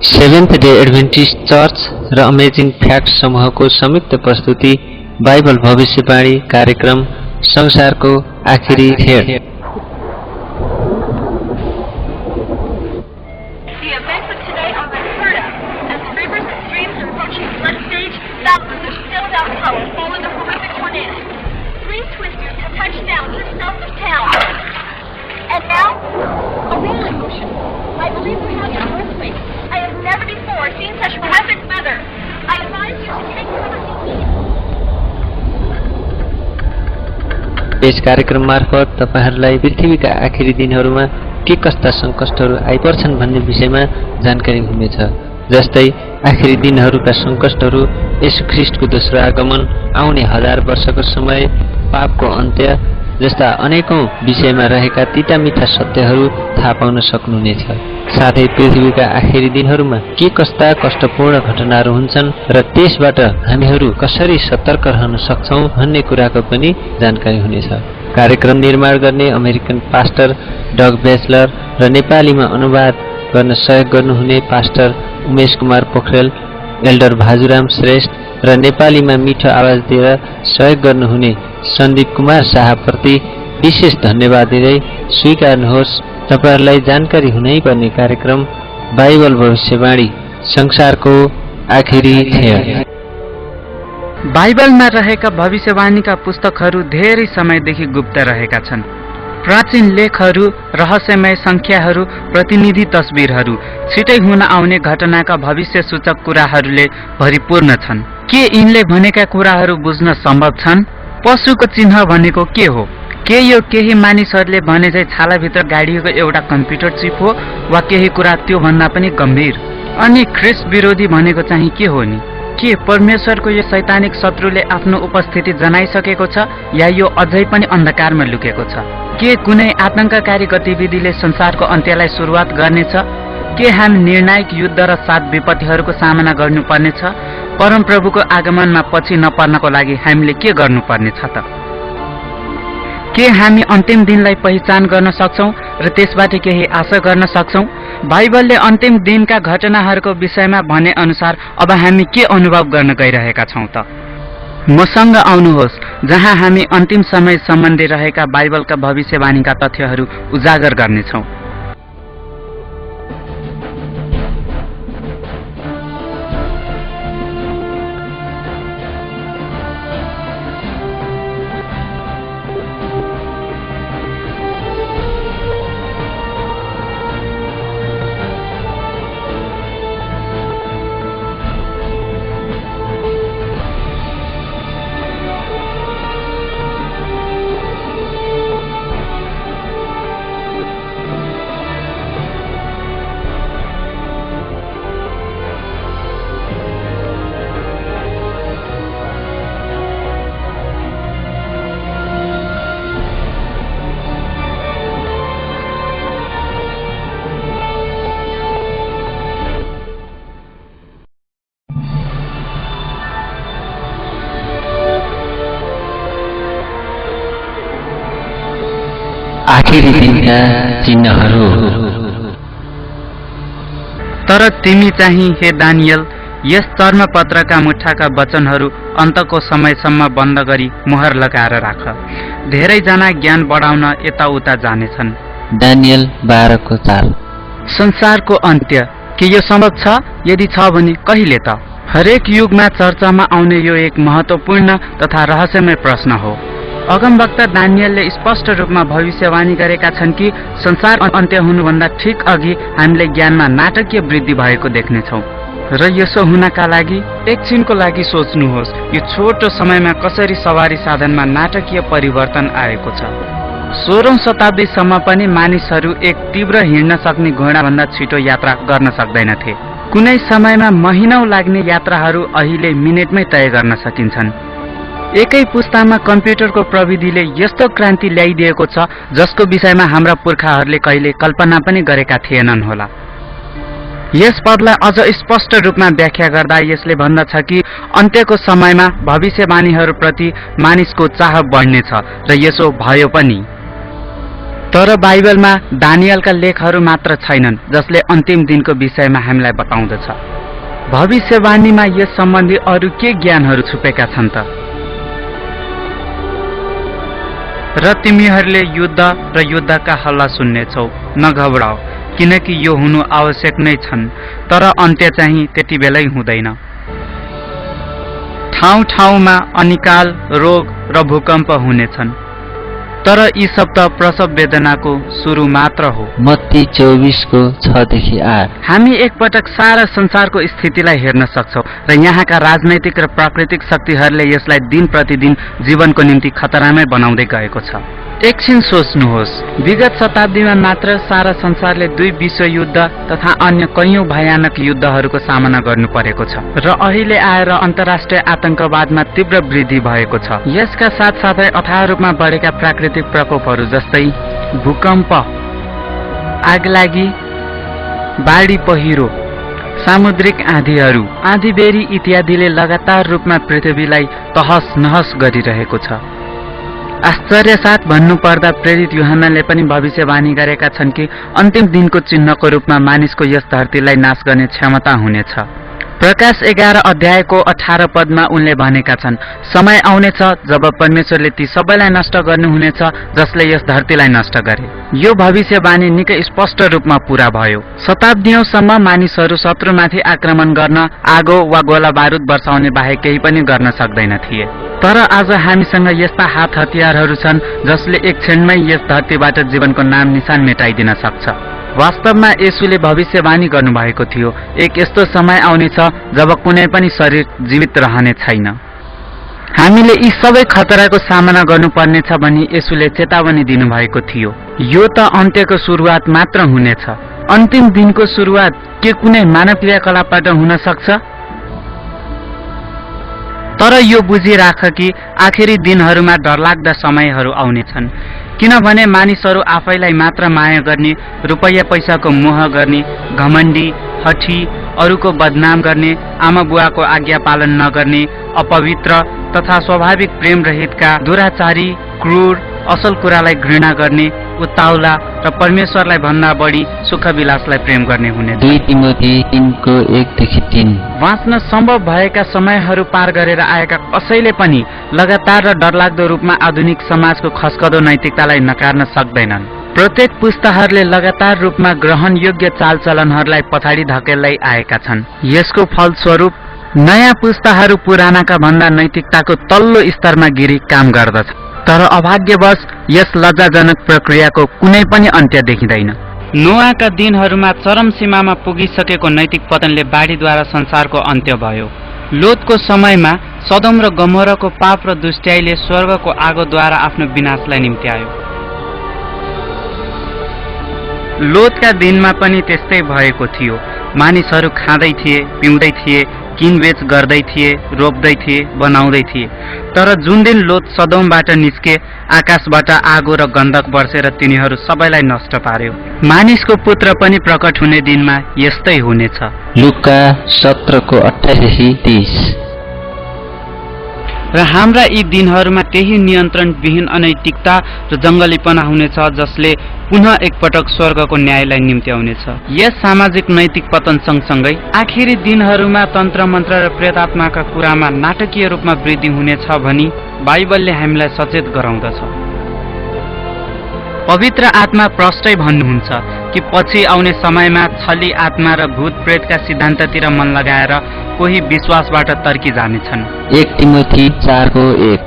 Seventh day Adventist church र amazing fact समूहको संयुक्त प्रस्तुति बाइबल भविष्यवाणी कार्यक्रम संसारको आखिरी खेड। यस कार्यक्रम मार्फत तपाईहरुलाई पृथ्वीका आखिरी दिनहरुमा के कस्ता संकटहरु आइपर्छन् भन्ने विषयमा जानकारी हुनेछ। जस्तै आखिरी दिनहरुका संकटहरु, येशू ख्रीष्टको दोस्रो आगमन, आउने 1000 वर्षको समय, पापको अन्त्य जस्ता अनेकौं विषयमा रहेका तीता-मीठा सत्यहरु थाहा पाउन सक्नुहुनेछ। साथै पृथ्वीका आखिरी दिनहरुमा के कस्ता कष्टपूर्ण घटनाहरू हुन्छन् र त्यसबाट हामीहरू कसरी सतर्क रहन सक्छौं भन्ने कुराको पनि जानकारी हुनेछ। कार्यक्रम निर्माण गर्ने अमेरिकन पास्टर डग बेचलर र नेपालीमा अनुवाद गर्न सहयोग गर्नुहुने पास्टर उमेश कुमार पोखरेल, एल्डर भाजुराम श्रेष्ठ र नेपालीमा मिठो आवाज दिएर सहयोग गर्नुहुने सन्दीप कुमार शाहप्रति विशेष धन्यवाद दिँदै स्वीकार्नुहोस्। तपाईहरुलाई जानकारी हुनै पर्ने कार्यक्रम बाइबल भविष्यवाणी संसारको आखिरी खेड। बाइबलमा रहेका भविष्यवाणीका पुस्तकहरू धेरै समयदेखि गुप्त रहेका छन्। प्राचीन लेखहरू, रहस्यमय संख्याहरू, प्रतिनिधि तस्बिरहरू, छिटै हुन आउने घटनाका भविष्य सूचक कुराहरूले भरिपूर्ण छन्। के यिनले भनेका कुराहरू बुझ्न सम्भव छन्? पशुको चिन्ह भनेको के हो? के यो केही मानिसहरूले भने चाहिँ छालाभित्र गाडिएको एउटा कम्प्युटर चिप हो, वा केही कुरा त्यो भन्दा पनि गम्भीर? अनि ख्रीष्ट विरोधी भनेको चाहिँ के हो नि? के परमेश्वरको यो शैतानिक शत्रुले आफ्नो उपस्थिति जनाइसकेको छ, या यो अझै पनि अन्धकारमा लुकेको छ? के कुनै आतंककारी गतिविधिले संसारको अन्त्यलाई सुरुवात गर्नेछ? के हामी निर्णायक युद्ध र 7 विपत्तिहरूको सामना गर्नुपर्नेछ? परमप्रभुको आगमनमा पछि नपर्नको लागि हामीले के गर्नुपर्नेछ त? के हामी अन्तिम दिनलाई पहिचान गर्न सक्छौं र त्यसबाट केही आशा गर्न सक्छौं? बाइबलले अन्तिम दिनका घटनाहरूको विषयमा भने अनुसार अब हामी के अनुभव गर्न गइरहेका छौं त? मसँग आउनुहोस्, जहाँ हामी अन्तिम समय सम्बन्धी रहेका बाइबलका भविष्यवाणीका तथ्यहरू उजागर गर्नेछौं। आखिरी दिनका चिन्हहरू। तर तिमी चाहिँ हे दानियल, यस चर्मपत्रका मुठाका वचनहरू अन्तको समयसम्म बन्द गरी मोहर लगाएर राख। धेरैजना ज्ञान बढाउन यताउता जानेछन्। दानियल 12:4। संसारको अन्त्य के यो सम्भव छ? यदि छ भने कहिले त? हरेक युगमा चर्चामा आउने यो एक महत्त्वपूर्ण तथा रहस्यमय प्रश्न हो। अगमवक्ता दानियलले स्पष्ट रूपमा भविष्यवाणी गरेका छन् कि संसार अन्त्य हुनुभन्दा ठिक अघि हामीले ज्ञानमा नाटकीय वृद्धि भएको देख्नेछौँ। र यसो हुनका लागि एकछिनको लागि सोच्नुहोस्, यो छोटो समयमा कसरी सवारी साधनमा नाटकीय परिवर्तन आएको छ। 16औं शताब्दीसम्म पनि मानिसहरू एक तीव्र हिँड्न सक्ने घोडाभन्दा छिटो यात्रा गर्न सक्दैनथे। कुनै समयमा महिनौं लाग्ने यात्राहरू अहिले मिनेटमै तय गर्न सकिन्छन्। एकै पुस्तामा कम्प्युटरको प्रविधिले यस्तो क्रान्ति ल्याइदिएको छ जसको विषयमा हाम्रा पुर्खाहरूले कहिले कल्पना पनि गरेका थिएनन् होला। यस पदलाई अझ स्पष्ट रूपमा व्याख्या गर्दा यसले भन्दछ कि अन्त्यको समयमा भविष्यवाणीहरूप्रति मानिसको चाह बढ्नेछ, र यसो भयो पनि। तर बाइबलमा दानियलका लेखहरू मात्र छैनन् जसले अन्तिम दिनको विषयमा हामीलाई बताउँदछ। भविष्यवाणीमा यस सम्बन्धी अरू के ज्ञानहरू छुपेका छन् त? र तिमीहरूले युद्ध र युद्धका हल्ला सुन्नेछौ, नघबराऊ, किनकि यो हुनु आवश्यक नै छन्, तर अन्त्य चाहिँ त्यति बेलै हुँदैन। ठाउँ ठाउँमा अनिकाल, रोग र भूकम्प हुनेछन्, तर यी शब्द प्रसव वेदनाको सुरु मात्र हो। मत्ती 24:6-8। हामी एकपटक सारा संसारको स्थितिलाई हेर्न सक्छौं र यहाँका राजनैतिक र प्राकृतिक शक्तिहरूले यसलाई दिन प्रतिदिन जीवनको निम्ति खतरामै बनाउँदै गएको छ। एकछिन सोच्नुहोस्, विगत शताब्दीमा मात्र सारा संसारले 2 विश्वयुद्ध तथा अन्य कैयौं भयानक युद्धहरूको सामना गर्नु परेको छ र अहिले आएर अन्तर्राष्ट्रिय आतंकवादमा तीव्र वृद्धि भएको छ। यसका साथसाथै अथाह रूपमा बढेका प्राकृतिक प्रकोपहरू जस्तै भूकम्प, आगलागी, बाढी पहिरो, सामुद्रिक आँधीहरू, आँधीबेरी इत्यादिले लगातार रूपमा पृथ्वीलाई तहस नहस गरिरहेको छ। आश्चर्य साथ भन्नुपर्दा प्रेरित यूहन्नाले पनि भविष्यवाणी गरेका छन् कि अन्तिम दिनको चिन्हको रूपमा मानिसको यस धरतीलाई नाश गर्ने क्षमता हुनेछ। प्रकाश 11:18 पदमा उनले भनेका छन्, समय आउनेछ जब परमेश्वरले ती सबैलाई नष्ट गर्नुहुनेछ जसले यस धरतीलाई नष्ट गरे। यो भविष्यवाणी निकै स्पष्ट रूपमा पूरा भयो। शताब्दीौंसम्म मानिसहरू शत्रुमाथि आक्रमण गर्न आगो वा गोला बारुद वर्षाउने बाहेक केही पनि गर्न सक्दैन थिए। तर आज हामीसँग यस्ता हात हतियारहरू छन् जसले एक क्षणमै यस धरतीबाट जीवनको नाम निशान मेटाइदिन सक्छ। वास्तवमा येशूले भविष्यवाणी गर्नुभएको थियो, एक यस्तो समय आउनेछ जब कुनै पनि शरीर जीवित रहने छैन। हामीले यी सबै खतराको सामना गर्नुपर्नेछ भनी येशूले चेतावनी दिनुभएको थियो। यो त अन्त्यको सुरुवात मात्र हुनेछ। अन्तिम दिनको सुरुवात के कुनै मानव क्रियाकलापबाट हुन सक्छ? तर यो बुझिराख कि आखिरी दिनहरूमा डरलाग्दा समयहरू आउनेछन्, किनभने मानिसहरू आफैलाई मात्र माया गर्ने, रुपैयाँ पैसाको मोह गर्ने, घमण्डी, हठी, अरूको बदनाम गर्ने, आमा बुवाको आज्ञा पालन नगर्ने, अपवित्र तथा स्वाभाविक प्रेम रहितका, दुराचारी, क्रूर, असल कुरालाई घृणा गर्ने, उत्ताउला र परमेश्वरलाई भन्दा बढी सुखविलासलाई प्रेम गर्ने हुने। 2 तिमोथी 3:1-3। बाँच्न सम्भव भएका समयहरू पार गरेर आएका कसैले पनि लगातार र डरलाग्दो रूपमा आधुनिक समाजको खस्कदो नैतिकतालाई नकार्न सक्दैनन्। प्रत्येक पुस्ताहरूले लगातार रूपमा ग्रहण योग्य चालचलनहरूलाई पछाडि धकेल्दै आएका छन्। यसको फलस्वरूप नयाँ पुस्ताहरू पुरानाका भन्दा नैतिकताको तल्लो स्तरमा गिरी काम गर्दछ। तर अभाग्यवश यस लज्जाजनक प्रक्रियाको कुनै पनि अन्त्य देखिँदैन। नोआका दिनहरूमा चरम सीमामा पुगिसकेको नैतिक पतनले बाढीद्वारा संसारको अन्त्य भयो। लोतको समयमा सदोम र गमोराको पाप र दुष्ट्याइले स्वर्गको आगोद्वारा आफ्नो विनाशलाई निम्त्यायो। लोतका दिनमा पनि त्यस्तै भएको थियो। मानिसहरू खाँदै थिए, पिउँदै थिए, किनबेच गर्दै थिए, रोप्दै थिए, बनाउँदै थिए। तर जुन दिन लोत सदोमबाट निस्के, आकाशबाट आगो र गन्धक बर्सेर तिनीहरू सबैलाई नष्ट पार्यो। मानिसको पुत्र पनि प्रकट हुने दिनमा यस्तै हुनेछ। लुका 17:28-30। र हाम्रा यी दिनहरूमा त्यही नियन्त्रणविहीन अनैतिकता र जङ्गलीपना हुनेछ जसले पुनः एकपटक स्वर्गको न्यायलाई निम्त्याउनेछ। यस सामाजिक नैतिक पतन सँगसँगै आखिरी दिनहरूमा तन्त्र मन्त्र र प्रेतात्माका कुरामा नाटकीय रूपमा वृद्धि हुनेछ भनी बाइबलले हामीलाई सचेत गराउँदछ। पवित्र आत्मा प्रष्टै भन्नुहुन्छ कि पछि आउने समयमा छली आत्मा र भूत प्रेतका सिद्धान्ततिर मन लगाएर कोही विश्वासबाट तर्की जानेछन्। 1 तिमोथी 4:1।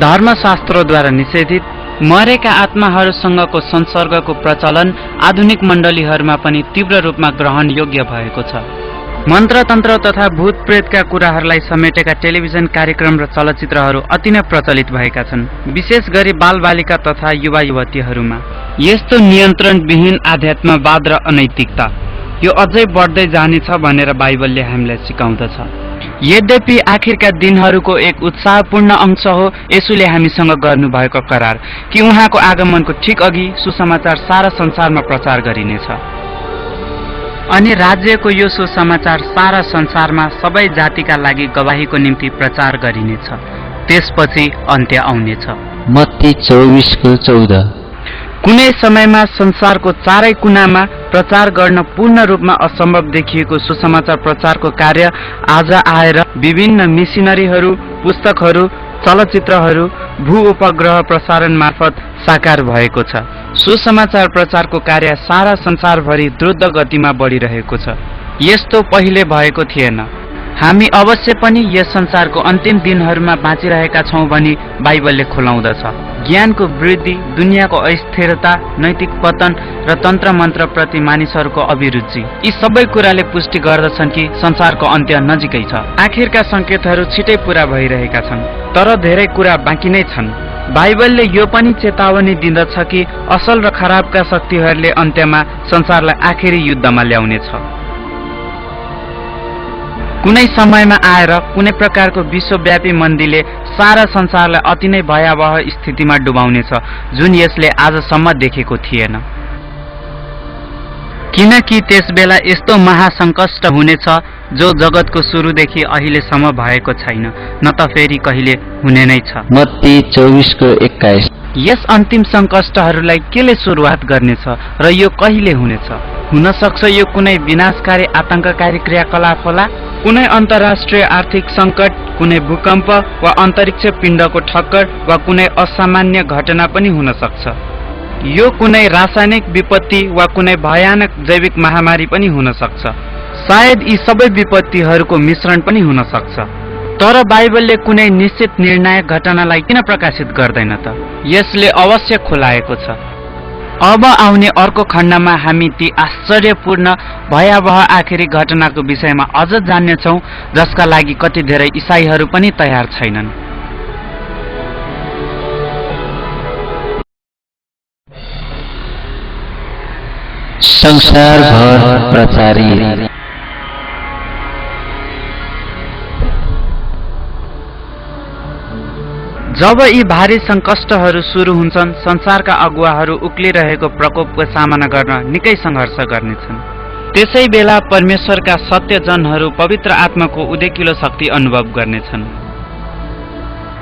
धर्मशास्त्रद्वारा निषेधित मरेका आत्माहरूसँगको संसर्गको प्रचलन आधुनिक मण्डलीहरूमा पनि तीव्र रूपमा ग्रहण योग्य भएको छ। मन्त्रतन्त्र तथा भूत प्रेतका कुराहरूलाई समेटेका टेलिभिजन कार्यक्रम र चलचित्रहरू अति नै प्रचलित भएका छन्, विशेष गरी बालबालिका तथा युवा युवतीहरूमा। यस्तो नियन्त्रणविहीन आध्यात्मवाद र अनैतिकता यो अझै बढ्दै जानेछ भनेर बाइबलले हामीलाई सिकाउँदछ। यद्यपि आखिरका दिनहरूको एक उत्साहपूर्ण अंश हो येशूले हामीसँग गर्नुभएको करार कि उहाँको आगमनको ठिक अघि सुसमाचार सारा संसारमा प्रचार गरिनेछ। अनि राज्यको यो सुसमाचार सारा संसारमा सबै जातिका लागि गवाहीको निम्ति प्रचार गरिनेछ। त्यसपछि अन्त्य आउनेछ। मत्ती 24:14। कुनै समयमा संसारको चारै कुनामा प्रचार गर्न पूर्ण रूपमा असम्भव देखिएको सुसमाचार प्रचारको कार्य आज आएर विभिन्न मिसिनरीहरू, पुस्तकहरू, चलचित्रहरू, भू उपग्रह प्रसारण मार्फत साकार भएको छ। सुसमाचार प्रचारको कार्य सारा संसारभरि द्रुत गतिमा बढिरहेको छ। यस्तो पहिले भएको थिएन। हामी अवश्य पनि यस संसारको अन्तिम दिनहरूमा बाँचिरहेका छौं भनी बाइबलले खुलाउँदछ। ज्ञानको वृद्धि, दुनियाँको अस्थिरता, नैतिक पतन र तन्त्र मन्त्र प्रति मानिसहरूको अभिरुचि, यी सबै कुराले पुष्टि गर्दछन् कि संसारको अन्त्य नजिकै छ। आखिरका संकेतहरू छिटै पूरा भइरहेका छन्, तर धेरै कुरा बाँकी नै छन्। बाइबलले यो पनि चेतावनी दिँदछ कि असल र खराबका शक्तिहरूले अन्त्यमा संसारलाई आखिरी युद्धमा ल्याउनेछ। कुनै समयमा आएर कुनै प्रकारको विश्वव्यापी मन्दीले सारा संसारलाई अति नै भयावह स्थितिमा डुबाउनेछ, जुन यसले आजसम्म देखेको थिएन। किनकि त्यसबेला यस्तो महासङ्कष्ट हुनेछ जो जगतको सुरुदेखि अहिलेसम्म भएको छैन, न त फेरि कहिले हुने नै छ। मत्ती 24:21। यस अन्तिम सङ्कष्टहरूलाई केले सुरुवात गर्नेछ र यो कहिले हुनेछ? हुन सक्छ यो कुनै विनाशकारी आतंककारी क्रियाकलाप होला, कुनै अन्तर्राष्ट्रिय आर्थिक सङ्कट, कुनै भूकम्प वा अन्तरिक्ष पिण्डको ठक्कर वा कुनै असामान्य घटना पनि हुन सक्छ। यो कुनै रासायनिक विपत्ति वा कुनै भयानक जैविक महामारी पनि हुन सक्छ। सायद यी सबै विपत्तिहरूको मिश्रण पनि हुन सक्छ। तर बाइबलले कुनै निश्चित निर्णायक घटनालाई किन प्रकाशित गर्दैन त? यसले अवश्य खुलाएको छ। अब आउने अर्को खण्डमा हामी ती आश्चर्यपूर्ण भयावह आखिरी घटनाको विषयमा अझ जान्नेछौँ, जसका लागि कति धेरै इसाईहरू पनि तयार छैनन्। संसारभर प्रचारित जब यी भारी सङ्कष्टहरू सुरु हुन्छन्, संसारका अगुवाहरू उक्लिरहेको प्रकोपको सामना गर्न निकै सङ्घर्ष गर्नेछन्। त्यसै बेला परमेश्वरका सत्यजनहरू पवित्र आत्माको उदेकिलो शक्ति अनुभव गर्नेछन्।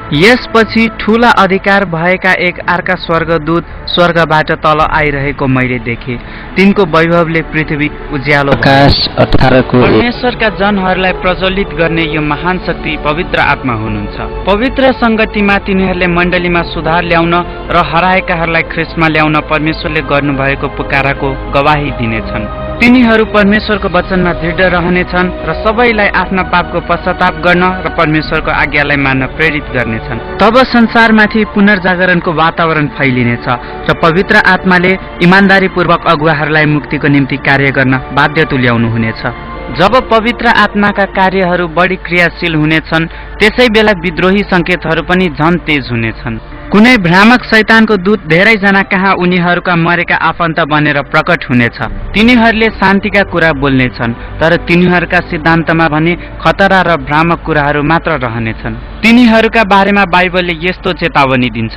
यसपछि ठूला अधिकार भएका एक अर्का स्वर्गदूत स्वर्गबाट तल आइरहेको मैले देखेँ। तिनको वैभवले पृथ्वी उज्यालो प्रकाश 18 परमेश्वरका जनहरूलाई प्रज्वलित गर्ने यो महान शक्ति पवित्र आत्मा हुनुहुन्छ। पवित्र संगतिमा तिनीहरूले मण्डलीमा सुधार ल्याउन र हराएकाहरूलाई ख्रिस्टमा ल्याउन परमेश्वरले गर्नुभएको पुकाराको गवाही दिनेछन्। तिनीहरू परमेश्वरको वचनमा दृढ रहनेछन् र सबैलाई आफ्ना पापको पश्चाताप गर्न र परमेश्वरको आज्ञालाई मान्न प्रेरित गर्नेछन्। तब संसारमाथि पुनर्जागरणको वातावरण फैलिनेछ र पवित्र आत्माले इमान्दारीपूर्वक अगुवाहरूलाई मुक्तिको निम्ति कार्य गर्न बाध्य तुल्याउनु हुनेछ। जब पवित्र आत्माका कार्यहरू बढी क्रियाशील हुनेछन्, त्यसै बेला विद्रोही सङ्केतहरू पनि झन तेज हुनेछन्। कुनै भ्रामक शैतानको दूत धेरैजना कहाँ उनीहरूका मरेका आफन्त बनेर प्रकट हुनेछ। तिनीहरूले शान्तिका कुरा बोल्नेछन्, तर तिनीहरूका सिद्धान्तमा भने खतरा र भ्रामक कुराहरू मात्र रहनेछन्। तिनीहरूका बारेमा बाइबलले यस्तो चेतावनी दिन्छ,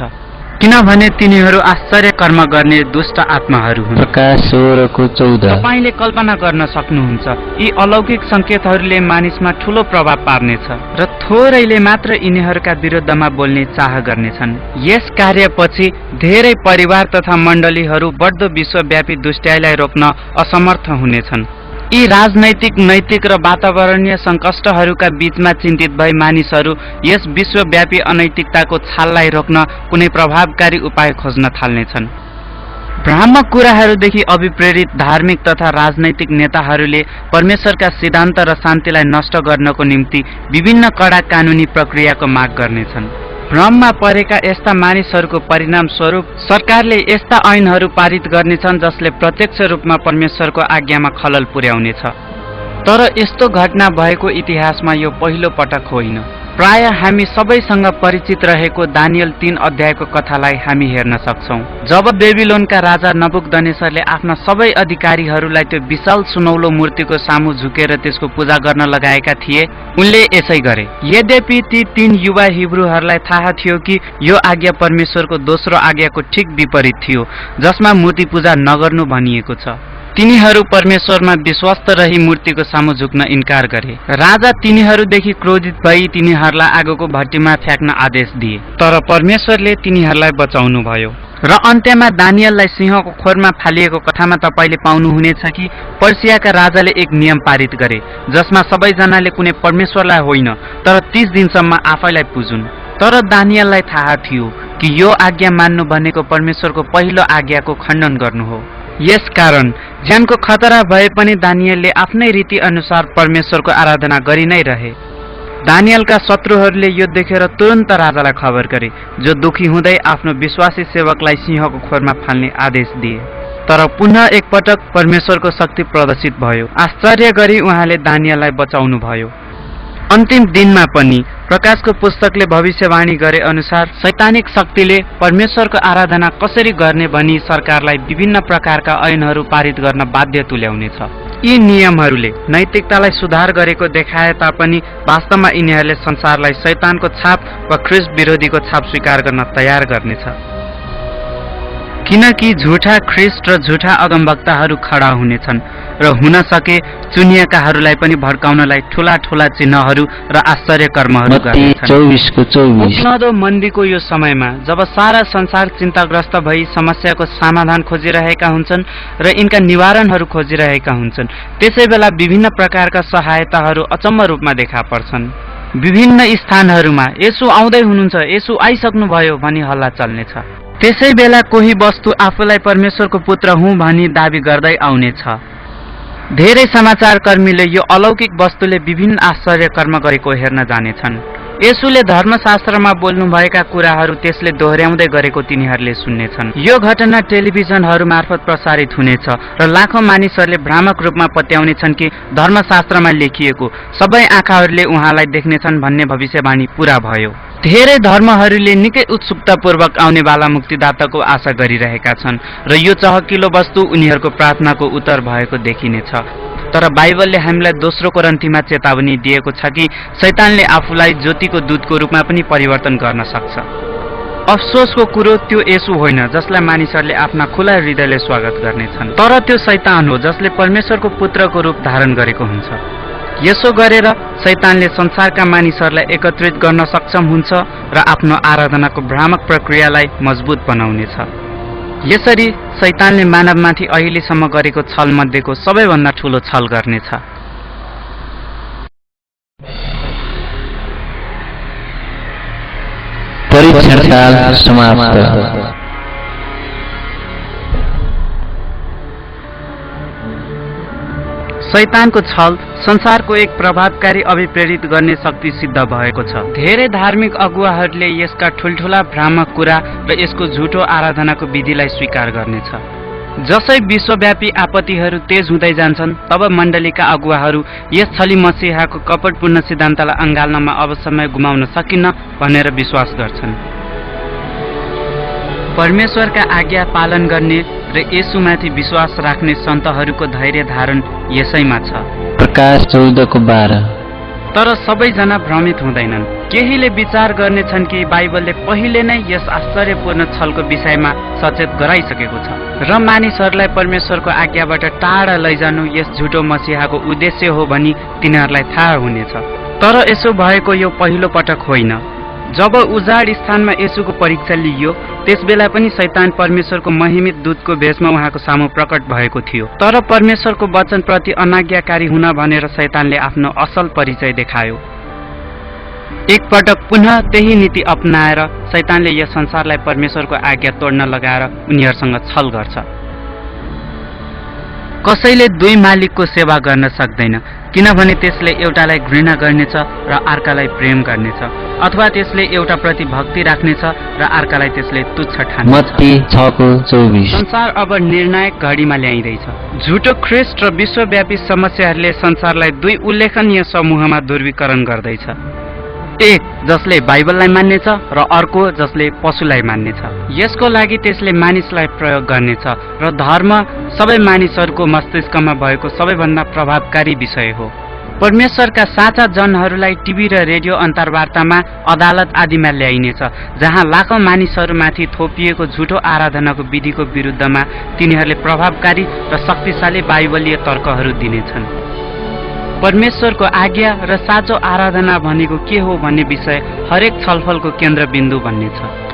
किनभने तिनीहरू आश्चर्य कर्म गर्ने दुष्ट आत्माहरू हुन्। प्रकाश 16:14। तपाईले कल्पना गर्न सक्नुहुन्छ, यी अलौकिक सङ्केतहरूले मानिसमा ठूलो प्रभाव पार्नेछ र थोरैले मात्र यिनीहरूका विरुद्धमा बोल्ने चाह गर्नेछन्। यस कार्यपछि धेरै परिवार तथा मण्डलीहरू बढ्दो विश्वव्यापी दुष्ट्याइलाई रोक्न असमर्थ हुनेछन्। यी राजनैतिक, नैतिक र वातावरणीय सङ्कष्टहरूका बीचमा चिन्तित भई मानिसहरू यस विश्वव्यापी अनैतिकताको छाललाई रोक्न कुनै प्रभावकारी उपाय खोज्न थाल्नेछन्। भ्रामक कुराहरूदेखि अभिप्रेरित धार्मिक तथा राजनैतिक नेताहरूले परमेश्वरका सिद्धान्त र शान्तिलाई नष्ट गर्नको निम्ति विभिन्न कडा कानुनी प्रक्रियाको माग गर्नेछन्। भ्रममा परेका यस्ता मानिसहरूको परिणाम स्वरूप सरकारले यस्ता ऐनहरू पारित गर्नेछन् जसले प्रत्यक्ष रूपमा परमेश्वरको आज्ञामा खलल पुर्याउनेछ। तर यस्तो घटना भएको इतिहासमा यो पहिलो पटक होइन। प्राय हामी सबैसँग परिचित रहेको दानियल 3 अध्यायको कथालाई हामी हेर्न सक्छौं। जब बेबिलोनका राजा नबुकदनेसरले आफ्ना सबै अधिकारीहरूलाई त्यो विशाल सुनौलो मूर्तिको सामु झुकेर त्यसको पूजा गर्न लगाएका थिए, उनले यसै गरे। यद्यपि ती 3 युवा हिब्रूहरूलाई थाहा थियो कि यो आज्ञा परमेश्वरको दोस्रो आज्ञाको ठिक विपरीत थियो, जसमा मूर्ति पूजा नगर्नु भनिएको छ। तिनीहरू परमेश्वरमा विश्वस्त रही मूर्तिको सामु झुक्न इन्कार गरे। राजा तिनीहरूदेखि क्रोधित भई तिनीहरूलाई आगोको भट्टीमा फ्याँक्न आदेश दिए, तर परमेश्वरले तिनीहरूलाई बचाउनु भयो। र अन्त्यमा दानियललाई सिंहको खोरमा फालिएको कथामा तपाईँले पाउनुहुनेछ कि पर्सियाका राजाले एक नियम पारित गरे, जसमा सबैजनाले कुनै परमेश्वरलाई होइन तर 30 दिनसम्म आफैलाई पुजुन्। तर दानियललाई थाहा थियो कि यो आज्ञा मान्नु भनेको परमेश्वरको पहिलो आज्ञाको खण्डन गर्नु हो। यसकारण ज्यानको खतरा भए पनि दानियलले आफ्नै रीति अनुसार परमेश्वरको आराधना गरि नै रहे। दानियलका शत्रुहरूले यो देखेर तुरन्त राजालाई खबर गरे, जो दुखी हुँदै आफ्नो विश्वासी सेवकलाई सिंहको खोरमा फाल्ने आदेश दिए। तर पुनः एकपटक परमेश्वरको शक्ति प्रदर्शित भयो। आश्चर्य गरी उहाँले दानियललाई बचाउनु भयो। अन्तिम दिनमा पनि प्रकाशको पुस्तकले भविष्यवाणी गरे अनुसार शैतानिक शक्तिले परमेश्वरको आराधना कसरी गर्ने भनी सरकारलाई विभिन्न प्रकारका ऐनहरू पारित गर्न बाध्य तुल्याउनेछ। यी नियमहरूले नैतिकतालाई सुधार गरेको देखाए तापनि वास्तवमा यिनीहरूले संसारलाई शैतानको छाप वा ख्रिस्ट विरोधीको छाप स्वीकार गर्न तयार गर्नेछ। किनकि झुठा ख्रिस्ट र झुठा अगमवक्ताहरू खडा हुनेछन् र हुन सके चुनिएकाहरूलाई पनि भड्काउनलाई ठूला ठूला चिन्हहरू र आश्चर्य कर्महरू गर्नेछन्। उक्लदो मन्दीको यो समयमा जब सारा संसार चिन्ताग्रस्त भई समस्याको समाधान खोजिरहेका हुन्छन् र यिनका निवारणहरू खोजिरहेका हुन्छन्, त्यसै बेला विभिन्न प्रकारका सहायताहरू अचम्म रूपमा देखा पर्छन्। विभिन्न स्थानहरूमा येशू आउँदै हुनुहुन्छ, येशू आइसक्नुभयो भनी हल्ला चल्नेछ। त्यसै बेला कोही वस्तु आफूलाई परमेश्वरको पुत्र हुँ भनी दाबी गर्दै आउनेछ। धेरै समाचारकर्मीले यो अलौकिक वस्तुले विभिन्न आश्चर्य कर्म गरेको हेर्न जानेछन्। येशूले धर्मशास्त्रमा बोल्नुभएका कुराहरू त्यसले दोहोर्याउँदै गरेको तिनीहरूले सुन्नेछन्। यो घटना टेलिभिजनहरू मार्फत प्रसारित हुनेछ र लाखौं मानिसहरूले भ्रामक रूपमा पत्याउनेछन् कि धर्मशास्त्रमा लेखिएको सबै आँखाहरूले उहाँलाई देख्नेछन् भन्ने भविष्यवाणी पूरा भयो। धेरै धर्महरूले निकै उत्सुकतापूर्वक आउनेवाला मुक्तिदाताको आशा गरिरहेका छन् र यो चहकिलो वस्तु उनीहरूको प्रार्थनाको उत्तर भएको देखिनेछ। तर बाइबलले हामीलाई दोस्रो कोरिन्थीमा चेतावनी दिएको छ कि शैतानले आफूलाई ज्योतिको दूतको रूपमा पनि परिवर्तन गर्न सक्छ। अफसोसको कुरो त्यो येशू होइन जसलाई मानिसहरूले आफ्ना खुला हृदयले स्वागत गर्नेछन्, तर त्यो शैतान हो जसले परमेश्वरको पुत्रको रूप धारण गरेको हुन्छ। यसो गरेर शैतानले संसारका मानिसहरूलाई एकत्रित गर्न सक्षम हुन्छ र आफ्नो आराधनाको भ्रामक प्रक्रियालाई मजबुत बनाउनेछ। यसरी शैतानले मानवमाथि अहिलेसम्म गरेको छल मध्येको सबैभन्दा ठूलो छल गर्नेछ। परीक्षणकाल समाप्त। शैतानको छल संसारको एक प्रभावकारी अभिप्रेरित गर्ने शक्ति सिद्ध भएको छ। धेरै धार्मिक अगुवाहरूले यसका ठुल्ठुला भ्रामक कुरा र यसको झुटो आराधनाको विधिलाई स्वीकार गर्नेछ। जसै विश्वव्यापी आपत्तिहरू तेज हुँदै जान्छन्, तब मण्डलीका अगुवाहरू यस छली मसीहाको कपटपूर्ण सिद्धान्तलाई अँगाल्नमा अब समय गुमाउन सकिन्न भनेर विश्वास गर्छन्। परमेश्वरका आज्ञा पालन गर्ने र येशूमाथि विश्वास राख्ने सन्तहरूको धैर्य धारण यसैमा छ। प्रकाश 14:12। तर सबैजना भ्रमित हुँदैनन्। केहीले विचार गर्नेछन् कि बाइबलले पहिले नै यस आश्चर्यपूर्ण छलको विषयमा सचेत गराइसकेको छ र मानिसहरूलाई परमेश्वरको आज्ञाबाट टाढा लैजानु यस झुटो मसीहाको उद्देश्य हो भनी तिनीहरूलाई थाहा हुनेछ। तर यसो भएको यो पहिलो पटक होइन। जब उजाड स्थानमा येशूको परीक्षा लिइयो, त्यसबेला पनि शैतान परमेश्वरको महिमित दूतको भेषमा उहाँको सामु प्रकट भएको थियो। तर परमेश्वरको वचनप्रति अनाज्ञाकारी हुन भनेर शैतानले आफ्नो असल परिचय देखायो। एकपटक पुनः त्यही नीति अपनाएर शैतानले यस संसारलाई परमेश्वरको आज्ञा तोड्न लगाएर उनीहरूसँग छल गर्छ। कसैले दुई मालिकको सेवा गर्न सक्दैन, किनभने त्यसले एउटालाई घृणा गर्नेछ र अर्कालाई प्रेम गर्नेछ, अथवा त्यसले एउटाप्रति भक्ति राख्नेछ र अर्कालाई त्यसले तुच्छ ठान्नेछ। मत्ती 6:24। संसार अब निर्णायक घडीमा ल्याइँदैछ। झुटो ख्रिस्ट र विश्वव्यापी समस्याहरूले संसारलाई दुई उल्लेखनीय समूहमा ध्रुवीकरण गर्दैछ। एक जसले बाइबललाई मान्नेछ र अर्को जसले पशुलाई मान्नेछ। यसको लागि त्यसले मानिसलाई प्रयोग गर्नेछ र धर्म सबै मानिसहरूको मस्तिष्कमा भएको सबैभन्दा प्रभावकारी विषय हो। परमेश्वरका साँचा जनहरूलाई टिभी र रेडियो अन्तर्वार्तामा अदालत आदिमा ल्याइनेछ, जहाँ लाखौं मानिसहरूमाथि थोपिएको झुटो आराधनाको विधिको विरुद्धमा तिनीहरूले प्रभावकारी र शक्तिशाली बाइबलीय तर्कहरू दिनेछन्। परमेश्वरको आज्ञा र साँचो आराधना भनेको के हो भन्ने विषय हरेक छलफलको केन्द्रबिन्दु बन्नेछ।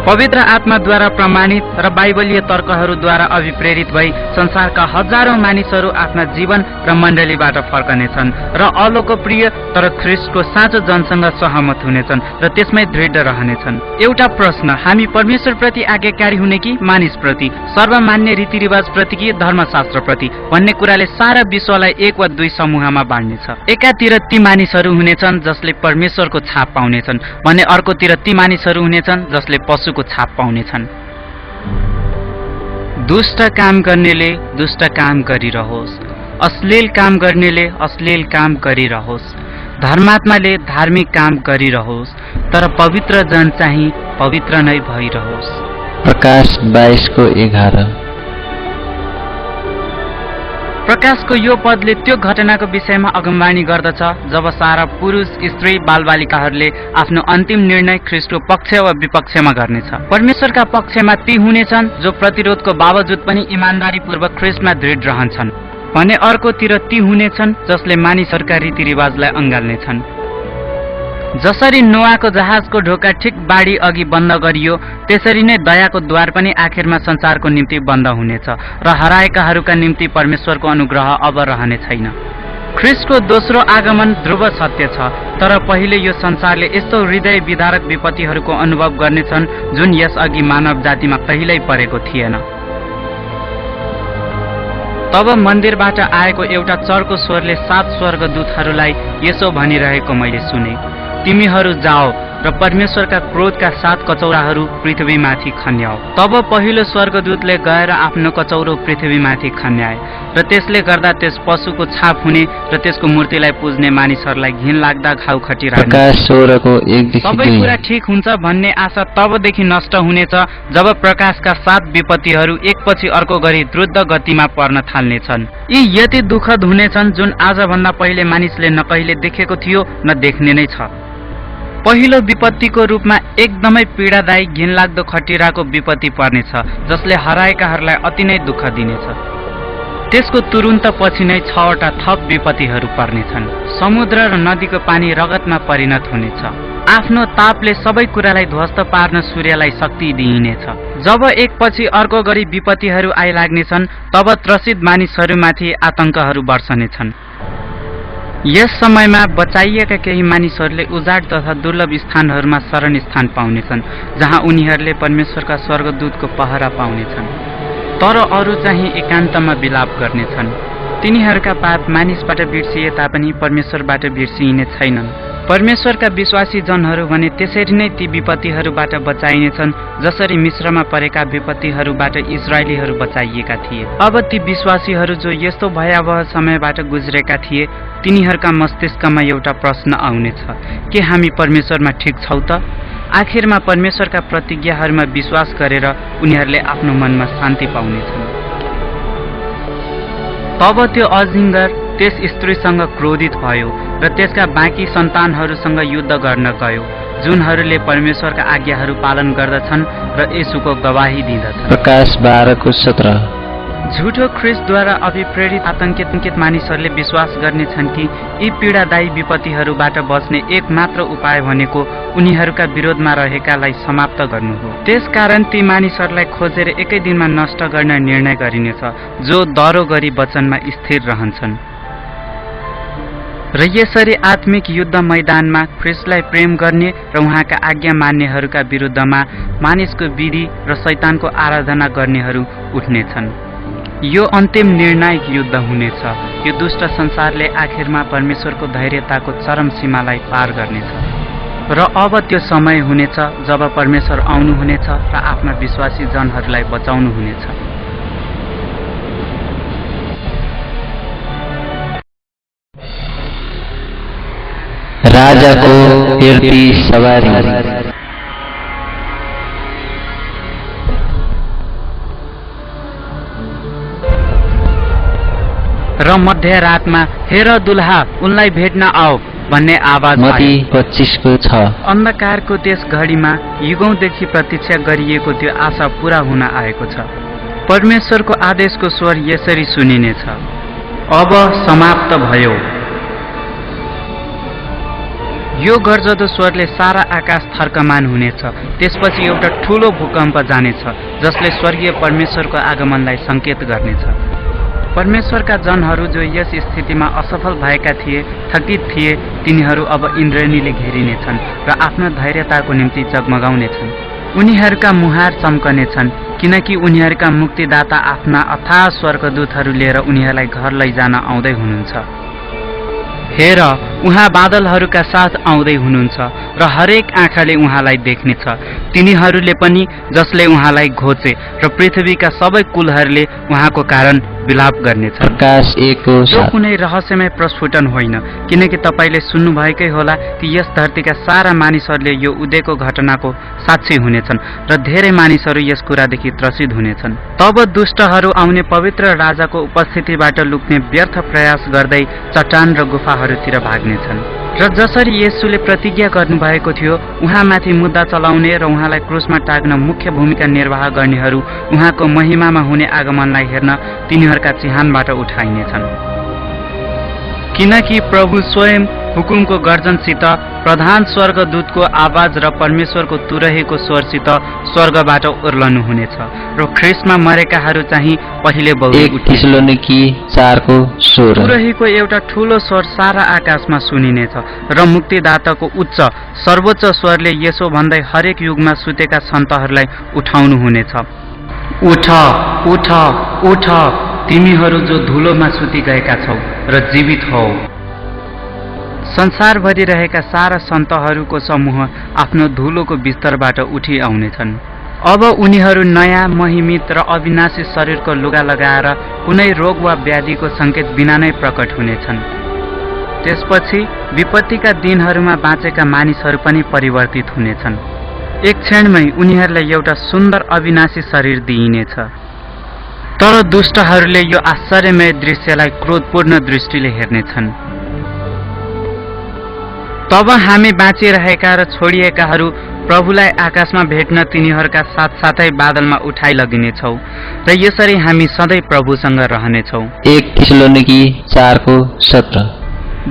पवित्र आत्माद्वारा प्रमाणित र बाइबलीय तर्कहरूद्वारा अभिप्रेरित भई संसारका हजारौं मानिसहरू आफ्ना जीवन र मण्डलीबाट फर्कनेछन् र अलोकप्रिय तर ख्रीष्टको साँचो जनसँग सहमत हुनेछन् र त्यसमै दृढ रहनेछन्। एउटा प्रश्न, हामी परमेश्वरप्रति आज्ञाकारी हुने कि मानिसप्रति, सर्वमान्य रीतिरिवाजप्रति कि धर्मशास्त्रप्रति भन्ने कुराले सारा विश्वलाई एक वा दुई समूहमा बाँड्नेछ। एकातिर ती मानिसहरू हुनेछन् जसले परमेश्वरको छाप पाउनेछन् भने अर्कोतिर ती मानिसहरू हुनेछन् जसले पशु को छाप पाउनेछन्। दुष्ट काम गर्नेले दुष्ट काम गरिरहोस्, अश्लील काम गर्नेले अश्लील काम गरिरहोस्, धर्मात्माले धार्मिक काम गरिरहोस्, तर पवित्र जन चाहिँ पवित्र नै भइरहोस्। प्रकाश 22:11। प्रकाशको यो पदले त्यो घटनाको विषयमा अगमवाणी गर्दछ जब सारा पुरुष, स्त्री, बालबालिकाहरूले आफ्नो अन्तिम निर्णय ख्रीष्टको पक्ष वा विपक्षमा गर्नेछ। परमेश्वरका पक्षमा ती हुनेछन् जो प्रतिरोधको बावजुद पनि इमानदारीपूर्वक ख्रीष्टमा दृढ रहन्छन् भने अर्कोतिर ती हुनेछन् जसले मानिसहरूका रीतिरिवाजलाई अँगाल्नेछन्। जसरी नोआको जहाजको ढोका ठिक बाढी अघि बन्द गरियो त्यसरी नै दयाको द्वार पनि आखिरमा संसारको निम्ति बन्द हुनेछ र हराएकाहरूका निम्ति परमेश्वरको अनुग्रह अब रहने छैन। ख्रीष्टको दोस्रो आगमन ध्रुव सत्य छ, तर पहिले यो संसारले यस्तो हृदय विदारक विपत्तिहरूको अनुभव गर्नेछन् जुन यसअघि मानव जातिमा कहिल्यै परेको थिएन। तब मन्दिरबाट आएको एउटा चर्को स्वरले 7 स्वर्गदूतहरूलाई यसो भनिरहेको मैले सुने, तिमीहरू जाओ र परमेश्वरका क्रोधका 7 कचौराहरू पृथ्वीमाथि खन्याओ। तब पहिलो स्वर्गदूतले गएर आफ्नो कचौरो पृथ्वीमाथि खन्याए र त्यसले गर्दा त्यस पशुको छाप हुने र त्यसको मूर्तिलाई पुज्ने मानिसहरूलाई घिन लाग्दा घाउ खटिरहने। सबै कुरा ठिक हुन्छ भन्ने आशा तबदेखि नष्ट हुनेछ जब प्रकाशका 7 विपत्तिहरू एकपछि अर्को गरी द्रुत गतिमा पर्न थाल्नेछन्। यी यति दुःखद हुनेछन् जुन आजभन्दा पहिले मानिसले न कहिले देखेको थियो न देख्ने नै छ। पहिलो विपत्तिको रूपमा एकदमै पीडादायी घिनलाग्दो खटिराको विपत्ति पर्नेछ जसले हराएकाहरूलाई अति नै दुःख दिनेछ। त्यसको तुरुन्त पछि नै 6वटा थप विपत्तिहरू पर्नेछन्। समुद्र र नदीको पानी रगतमा परिणत हुनेछ। आफ्नो तापले सबै कुरालाई ध्वस्त पार्न सूर्यलाई शक्ति दिइनेछ। जब एकपछि अर्को गरी विपत्तिहरू आइलाग्नेछन् तब त्रसित मानिसहरूमाथि आतंकहरू बर्सनेछन्। यस समयमा बचाइएका केही मानिसहरूले उजाड तथा दुर्लभ स्थानहरूमा शरण स्थान पाउनेछन् जहाँ उनीहरूले परमेश्वरका स्वर्गदूतको पहरा पाउनेछन्, तर अरू चाहिँ एकान्तमा विलाप गर्नेछन्। तिनीहरूका पाप मानिसबाट बिर्सिए तापनि परमेश्वरबाट बिर्सिइने छैनन्। परमेश्वरका विश्वासी जनहरू भने त्यसरी नै ती विपत्तिहरूबाट बचाइनेछन् जसरी मिश्रमा परेका विपत्तिहरूबाट इजरायलीहरू बचाइएका थिए। अब ती विश्वासीहरू जो यस्तो भयावह समयबाट गुज्रेका थिए तिनीहरूका मस्तिष्कमा एउटा प्रश्न आउनेछ, के हामी परमेश्वरमा ठिक छौँ त? आखिरमा परमेश्वरका प्रतिज्ञाहरूमा विश्वास गरेर उनीहरूले आफ्नो मनमा शान्ति पाउनेछन्। तब त्यो अजिङ्गर त्यस स्त्रीसँग क्रोधित भयो र त्यसका बाँकी सन्तानहरूसँग युद्ध गर्न गयो जुनहरूले परमेश्वरका आज्ञाहरू पालन गर्दछन् र येशूको गवाही दिँदछन्। प्रकाश 12:17। झुठो ख्रीष्टद्वारा अभिप्रेरित आतंकित मानिसहरूले विश्वास गर्नेछन् कि यी पीडादायी विपत्तिहरूबाट बच्ने एकमात्र उपाय भनेको उनीहरूका विरोधमा रहेकालाई समाप्त गर्नु हो। त्यसकारण ती मानिसहरूलाई खोजेर एकै दिनमा नष्ट गर्न निर्णय गरिनेछ जो दरो गरी वचनमा स्थिर रहन्छन्। र यसरी आत्मिक युद्ध मैदानमा ख्रीष्टलाई प्रेम गर्ने र उहाँका आज्ञा मान्नेहरूका विरुद्धमा मानिसको विधि र शैतानको आराधना गर्नेहरू उठ्नेछन्। यो अन्तिम निर्णायक युद्ध हुनेछ। यो दुष्ट संसारले आखिरमा परमेश्वरको धैर्यताको चरम सीमालाई पार गर्नेछ र अब त्यो समय हुनेछ जब परमेश्वर आउनुहुनेछ र आफ्ना विश्वासी जनहरूलाई बचाउनुहुनेछ। राजाको फिर्ती सवारी। र मध्यरातमा हेर दुल्हा उनलाई भेट्न आओ भन्ने आवाज मती 25 को छ। अन्धकारको त्यस घडीमा युगौंदेखि प्रतीक्षा गरिएको त्यो आशा पूरा हुन आएको छ। परमेश्वरको आदेशको स्वर यसरी सुनिनेछ, अब समाप्त भयो। यो गर्जदो स्वरले सारा आकाश थर्कमान हुनेछ। त्यसपछि एउटा ठूलो भूकम्प जानेछ जसले स्वर्गीय परमेश्वरको आगमनलाई संकेत गर्नेछ। परमेश्वरका जनहरू जो यस स्थितिमा असफल भएका थिए, थकित थिए, तिनीहरू अब इन्द्रेणीले घेरिनेछन् र आफ्नो धैर्यताको निम्ति जगमगाउनेछन्। उनीहरूका मुहार चम्कनेछन् किनकि उनीहरूका मुक्तिदाता आफ्ना अथाह स्वर्गदूतहरू लिएर उनीहरूलाई घर लैजान आउँदै हुनुहुन्छ। हेर, उहाँ बादलहरूका साथ आउँदै हुनुहुन्छ र हरेक आँखाले उहाँलाई देख्नेछ, तिनीहरूले पनि जसले उहाँलाई घोचे र पृथ्वीका सबै कुलहरूले उहाँको कारण विलाप गर्नेछ। प्रकाश 1 को 7। कुनै रहस्यमय प्रस्फुटन होइन, किनकि तपाईले सुन्नुभएकै होला कि यस धरतीका सारा मानिसहरूले यो उदयको घटनाको साक्षी हुनेछन् र धेरै मानिसहरू यस कुरादेखि त्रसित हुनेछन्। तब दुष्टहरू आउने पवित्र राजाको उपस्थितिबाट लुक्ने व्यर्थ प्रयास गर्दै चट्टान र गुफाहरूतिर भाग्नेछन्। र जसरी येशूले प्रतिज्ञा गर्नुभएको थियो, उहाँमाथि मुद्दा चलाउने र उहाँलाई क्रुसमा टाग्न मुख्य भूमिका निर्वाह गर्नेहरू उहाँको महिमामा हुने आगमनलाई हेर्न तिनीहरूका चिहानबाट उठाइनेछन्। किनकि प्रभु स्वयं हुकुमको गर्जनसित, प्रधान स्वर्गदूतको आवाज र परमेश्वरको तुरहीको स्वरसित स्वर्गबाट ओर्लनु हुनेछ र ख्रिस्टमा मरेकाहरू चाहिँ पहिले बौली थिस्सलुनीकी 4 को 16। तुरहीको एउटा ठूलो स्वर सारा आकाशमा सुनिनेछ र मुक्तिदाताको उच्च सर्वोच्च स्वरले यसो भन्दै हरेक युगमा सुतेका सन्तहरूलाई उठाउनु हुनेछ, उठ उठ उठ, तिमीहरू जो धुलोमा सुति गएका छौ र जीवित हौ। संसारभरि रहेका सारा सन्तहरूको समूह आफ्नो धुलोको बिस्तरबाट उठी आउनेछन्। अब उनीहरू नयाँ महिमित र अविनाशी शरीरको लुगा लगाएर कुनै रोग वा व्याधिको संकेत बिना नै प्रकट हुनेछन्। त्यसपछि विपत्तिका दिनहरूमा बाँचेका मानिसहरू पनि परिवर्तित हुनेछन्। एक क्षणमै उनीहरूलाई एउटा सुन्दर अविनाशी शरीर दिइनेछ। तर दुष्टहरूले यो आश्चर्यमय दृश्यलाई क्रोधपूर्ण दृष्टिले हेर्नेछन्। तब हामी बाँचिरहेका र छोडिएकाहरू प्रभुलाई आकाशमा भेट्न तिनीहरूका साथसाथै बादलमा उठाइ लगिनेछौ र यसरी हामी सधैँ प्रभुसँग रहनेछौँ। 1 थिस्सलुनीकी 4 को 17।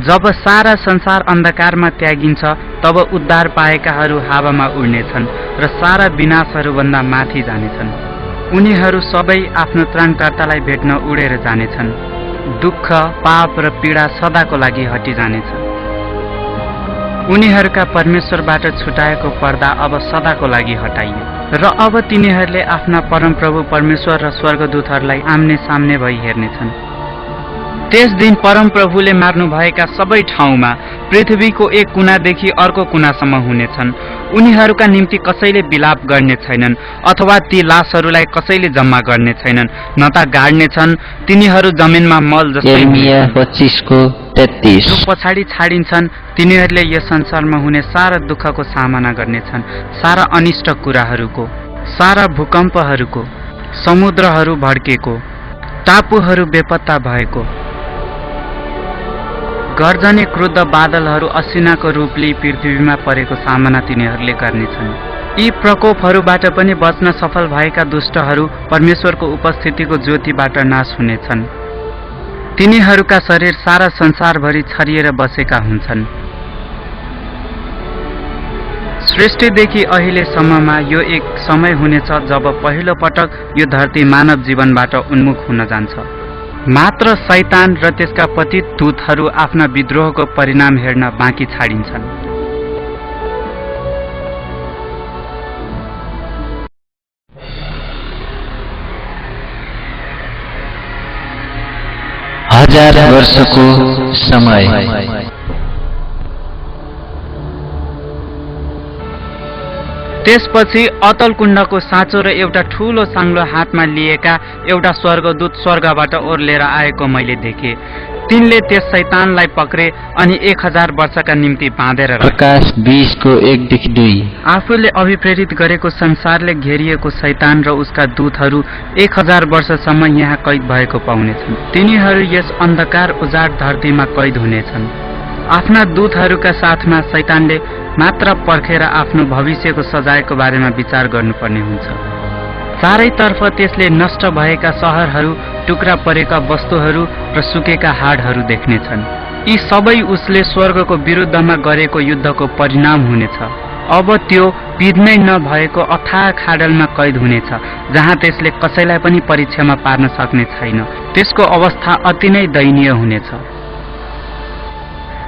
जब सारा संसार अन्धकारमा त्यागिन्छ, तब उद्धार पाएकाहरू हावामा उड्नेछन् र सारा विनाशहरूभन्दा माथि जानेछन्। उनीहरू सबै आफ्नो त्राणकर्तालाई भेट्न उडेर जानेछन्। दुःख, पाप र पीडा सदाको लागि हटिजानेछ। उनीहरूका परमेश्वरबाट छुटाएको पर्दा अब सदाको लागि हटाइयो र अब तिनीहरूले आफ्ना परमप्रभु परमेश्वर र स्वर्गदूतहरूलाई आम्ने सामने भई हेर्नेछन्। त्यस दिन परमप्रभुले मार्नुभएका सबै ठाउँमा पृथ्वीको एक कुनादेखि अर्को कुनासम्म हुनेछन्। उनीहरूका निम्ति कसैले विलाप गर्ने छैनन् अथवा ती लासहरूलाई कसैले जम्मा गर्ने छैनन्, न त गाड्नेछन्। तिनीहरू जमिनमा मल जस्तै। यिर्मिया 25 को 33। जो पछाडि छाडिन्छन् तिनीहरूले यस संसारमा हुने सारा दुःखको सामना गर्नेछन्, सारा अनिष्ट कुराहरूको, सारा भूकम्पहरूको, समुद्रहरू भड्केको, टापुहरू बेपत्ता भएको, गर्जने क्रुद्ध बादलहरू असिनाको रूप लिई पृथ्वीमा परेको सामना तिनीहरूले गर्नेछन्। यी प्रकोपहरूबाट पनि बच्न सफल भएका दुष्टहरू परमेश्वरको उपस्थितिको ज्योतिबाट नाश हुनेछन्। तिनीहरूका शरीर सारा संसारभरि छरिएर बसेका हुन्छन्। सृष्टिदेखि अहिलेसम्ममा यो एक समय हुनेछ जब पहिलो पटक यो धरती मानव जीवनबाट उन्मुख हुन जान्छ। मात्र शैतान र त्यसका पतित दूतहरू आफ्ना विद्रोहको परिणाम हेर्न बाँकी छाडिन्छन्। हजार वर्षको समय। त्यसपछि अतल कुण्डको साँचो र एउटा ठूलो साङ्लो हातमा लिएका एउटा स्वर्गदूत स्वर्गबाट ओर्लेर आएको मैले देखेँ। तिनले त्यस शैतानलाई पक्रे अनि 1000 वर्षका निम्ति बाँधेर राखे। प्रकाश 20:1-2। आफूले अभिप्रेरित गरेको संसारले घेरिएको शैतान र उसका दूतहरू 1000 वर्षसम्म यहाँ कैद भएको पाउनेछन्। तिनीहरू यस अन्धकार उजाड धरतीमा कैद हुनेछन्। आफ्ना दूतहरूका साथमा शैतानले मात्र पर्खेर आफ्नो भविष्यको सजायको बारेमा विचार गर्नुपर्ने हुन्छ। चारैतर्फ त्यसले नष्ट भएका सहरहरू, टुक्रा परेका वस्तुहरू र सुकेका हाडहरू देख्नेछन्। यी सबै उसले स्वर्गको विरुद्धमा गरेको युद्धको परिणाम हुनेछ। अब त्यो पिँध्नै नभएको अथाह खाडलमा कैद हुनेछ, जहाँ त्यसले कसैलाई पनि परीक्षामा पार्न सक्ने छैन। त्यसको अवस्था अति नै दयनीय हुनेछ।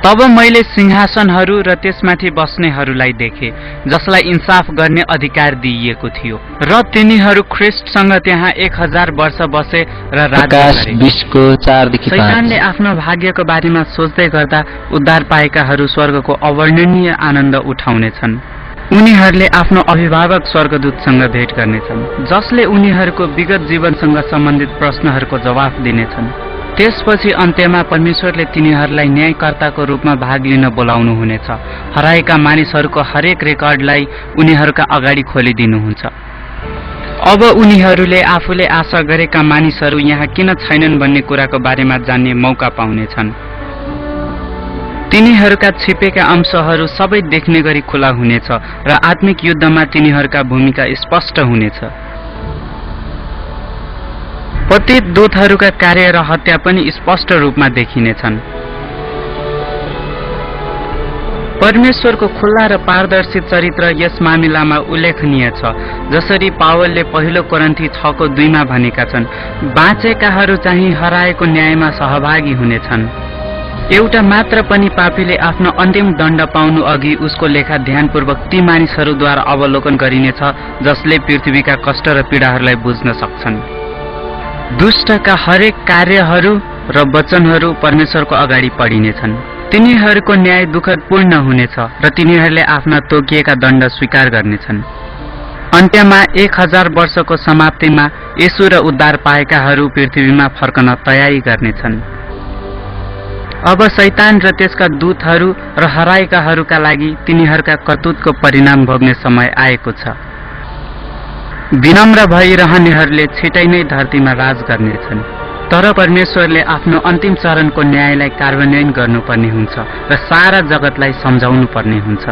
तब मैले सिंहासनहरू र त्यसमाथि बस्नेहरूलाई देखे, जसलाई इन्साफ गर्ने अधिकार दिइएको थियो, र तिनीहरू ख्रिस्टसँग त्यहाँ 1000 वर्ष बसे र राज्य प्रकाश गरे। 20:4-5। शैतानले आफ्नो भाग्यको बारेमा सोच्दै गर्दा उद्धार पाएकाहरू स्वर्गको अवर्णनीय आनन्द उठाउनेछन्। उनीहरूले आफ्नो अभिभावक स्वर्गदूतसँग भेट गर्नेछन्, जसले उनीहरूको विगत जीवनसँग सम्बन्धित प्रश्नहरूको जवाफ दिनेछन्। त्यसपछि अन्त्यमा परमेश्वरले तिनीहरूलाई न्यायकर्ताको रूपमा भाग लिन बोलाउनु हुनेछ। हराएका मानिसहरूको हरेक रेकर्डलाई उनीहरूका अगाडि खोलिदिनुहुन्छ। अब उनीहरूले आफूले आशा गरेका मानिसहरू यहाँ किन छैनन् भन्ने कुराको बारेमा जान्ने मौका पाउनेछन्। तिनीहरूका छिपेका अंशहरू सबै देख्ने गरी खुला हुनेछ र आत्मिक युद्धमा तिनीहरूका भूमिका स्पष्ट हुनेछ। पतित दूतहरूका कार्य र हत्या पनि स्पष्ट रूपमा देखिनेछन्। परमेश्वरको खुल्ला र पारदर्शी चरित्र यस मामिलामा उल्लेखनीय छ। जसरी पावलले पहिलो कोरिन्थी 6:2 भनेका छन्, बाँचेकाहरू चाहिँ हराएको न्यायमा सहभागी हुनेछन्। एउटा मात्र पनि पापीले आफ्नो अन्तिम दण्ड पाउनु अघि उसको लेखा ध्यानपूर्वक ती मानिसहरूद्वारा अवलोकन गरिनेछ जसले पृथ्वीका कष्ट र पीडाहरूलाई बुझ्न सक्छन्। दुष्टका हरेक कार्यहरू र वचनहरू परमेश्वरको अगाडि पढिनेछन्। तिनीहरूको न्याय दुःखपूर्ण हुनेछ र तिनीहरूले आफ्ना तोकिएका दण्ड स्वीकार गर्नेछन्। अन्त्यमा 1000 वर्षको समाप्तिमा येशू र उद्धार पाएकाहरू पृथ्वीमा फर्कन तयारी गर्नेछन्। अब शैतान र त्यसका दूतहरू र हराएकाहरूका लागि तिनीहरूका करतुतको परिणाम भोग्ने समय आएको छ। विनम्र भइरहनेहरूले छिटै नै धरतीमा राज गर्नेछन्, तर परमेश्वरले आफ्नो अन्तिम चरणको न्यायलाई कार्यान्वयन गर्नुपर्ने हुन्छ र सारा जगतलाई सम्झाउनु पर्ने हुन्छ।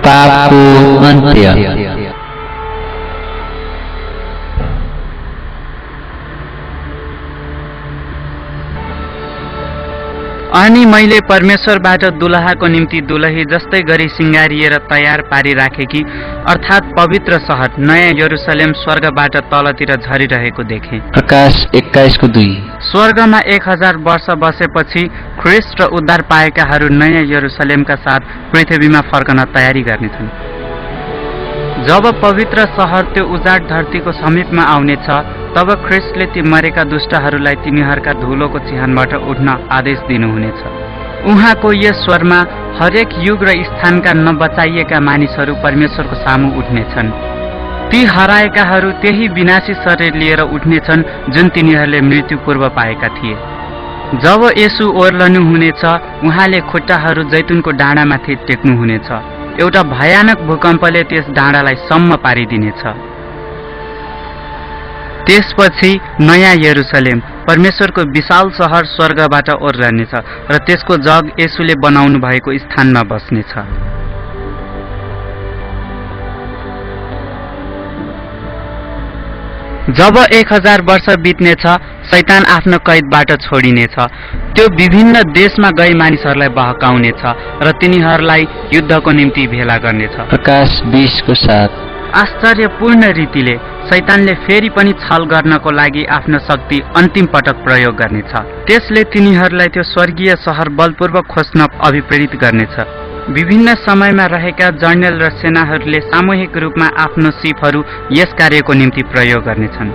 पापको अन्त्य। अनि मैले परमेश्वरबाट दुलहाको निम्ति दुलही जस्तै गरी सिंगारिएर तयार पारी राखेकी अर्थात् पवित्र सहर नयाँ यरुसलेम स्वर्गबाट तलतिर झरिरहेको देखे। प्रकाश 21:2। स्वर्गमा 1000 वर्ष बसेपछि ख्रिस्ट र उद्धार पाएकाहरू नयाँ यरुसलेमका साथ पृथ्वीमा फर्कन तयारी गर्नेछन्। जब पवित्र सहर त्यो उजाड धरतीको समीपमा आउनेछ, तब ख्रिस्टले ती मरेका दुष्टहरूलाई तिनीहरूका धुलोको चिहानबाट उठ्न आदेश दिनुहुनेछ। उहाँको यस स्वरमा हरेक युग र स्थानका नबचाइएका मानिसहरू परमेश्वरको सामु उठ्नेछन्। ती हराएकाहरू त्यही विनाशी शरीर लिएर उठ्नेछन् जुन तिनीहरूले मृत्यु पूर्व पाएका थिए। जब येशू ओर्लनु हुनेछ, उहाँले खुट्टाहरू जैतुनको डाँडामाथि टेक्नुहुनेछ। एउटा भयानक भूकम्पले त्यस डाँडालाई सम्म पारिदिनेछ। त्यसपछि नयाँ यरुसलेम परमेश्वरको विशाल सहर स्वर्गबाट ओर्लनेछ र त्यसको जग येशूले बनाउनु भएको स्थानमा बस्नेछ। जब 1000 वर्ष बित्नेछ, शैतान आफ्नो कैदबाट छोडिनेछ। त्यो विभिन्न देशमा गई मानिसहरूलाई बहकाउनेछ र तिनीहरूलाई युद्धको निम्ति भेला गर्नेछ। प्रकाश 20:7। आश्चर्यपूर्ण रीतिले शैतानले फेरि पनि छल गर्नको लागि आफ्नो शक्ति अन्तिम पटक प्रयोग गर्नेछ। त्यसले तिनीहरूलाई त्यो स्वर्गीय सहर बलपूर्वक खोज्न अभिप्रेरित गर्नेछ। विभिन्न समयमा रहेका जर्नल र सेनाहरूले सामूहिक रूपमा आफ्नो सिपहरू यस कार्यको निम्ति प्रयोग गर्नेछन्।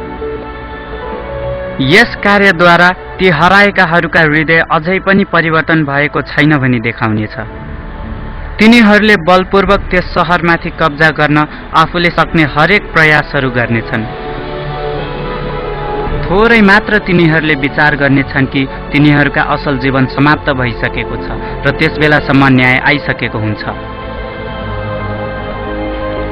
यस कार्यद्वारा ती हराएकाहरूका हृदय अझै पनि परिवर्तन भएको छैन भनी देखाउनेछ। तिनीहरूले बलपूर्वक त्यस सहरमाथि कब्जा गर्न आफूले सक्ने हरेक प्रयासहरू गर्नेछन्। थोरै मात्र तिनीहरूले विचार गर्नेछन् कि तिनीहरूका असल जीवन समाप्त भइसकेको छ र त्यसबेलासम्म न्याय आइसकेको हुन्छ।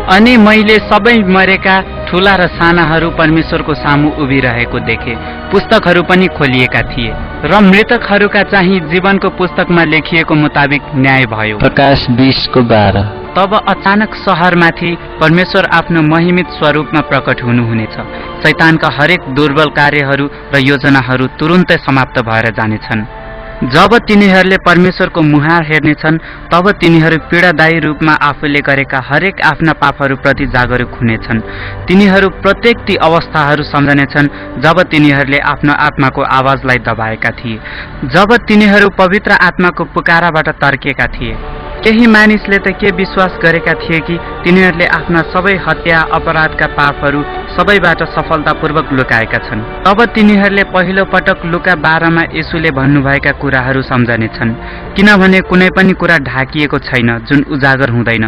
अनि मैले सबै मरेका ठूला र सानाहरू परमेश्वरको सामु उभिरहेको देखे। पुस्तकहरू पनि खोलिएका थिए र मृतकहरूका चाहिँ जीवनको पुस्तकमा लेखिएको मुताबिक न्याय भयो। प्रकाश 20:12। तब अचानक सहरमाथि परमेश्वर आफ्नो महिमित स्वरूपमा प्रकट हुनुहुनेछ। शैतानका हरेक दुर्बल कार्यहरू र योजनाहरू तुरुन्तै समाप्त भएर जानेछन्। जब तिनीहरूले परमेश्वरको मुहार हेर्नेछन् तब तिनीहरू पीडादायी रूपमा आफूले गरेका हरेक आफ्ना पापहरूप्रति जागरुक हुनेछन्। तिनीहरू प्रत्येक ती अवस्थाहरू सम्झनेछन् जब तिनीहरूले आफ्नो आत्माको आवाजलाई दबाएका थिए, जब तिनीहरू पवित्र आत्माको पुकाराबाट तर्केका थिए। केही मानिसले त के विश्वास गरेका थिए कि तिनीहरूले आफ्ना सबै हत्या अपराधका पापहरू सबैबाट सफलतापूर्वक लुकाएका छन्। तब तिनीहरूले पहिलो पटक लुका 12मा येशूले भन्नुभएका कुराहरू सम्झनेछन्, किनभने कुनै पनि कुरा ढाकिएको छैन जुन उजागर हुँदैन,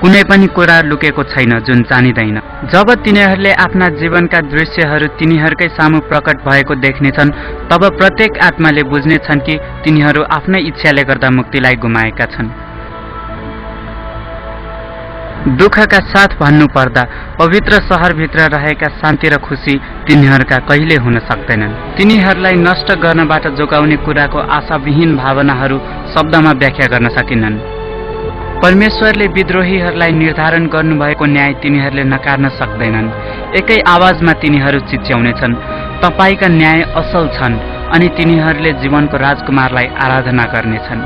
कुनै पनि कुरा लुकेको छैन जुन जानिँदैन। जब तिनीहरूले आफ्ना जीवनका दृश्यहरू तिनीहरूकै सामु प्रकट भएको देख्नेछन् तब प्रत्येक आत्माले बुझ्नेछन् कि तिनीहरू आफ्नै इच्छाले गर्दा मुक्तिलाई गुमाएका छन्। दुःखका साथ भन्नुपर्दा पवित्र सहरभित्र रहेका शान्ति र खुसी तिनीहरूका कहिले हुन सक्दैनन्। तिनीहरूलाई नष्ट गर्नबाट जोगाउने कुराको आशाविहीन भावनाहरू शब्दमा व्याख्या गर्न सकिनन्। परमेश्वरले विद्रोहीहरूलाई निर्धारण गर्नुभएको न्याय तिनीहरूले नकार्न सक्दैनन्। एकै आवाजमा तिनीहरू चिच्याउनेछन्, तपाईका न्याय असल छन्, अनि तिनीहरूले जीवनको राजकुमारलाई आराधना गर्नेछन्।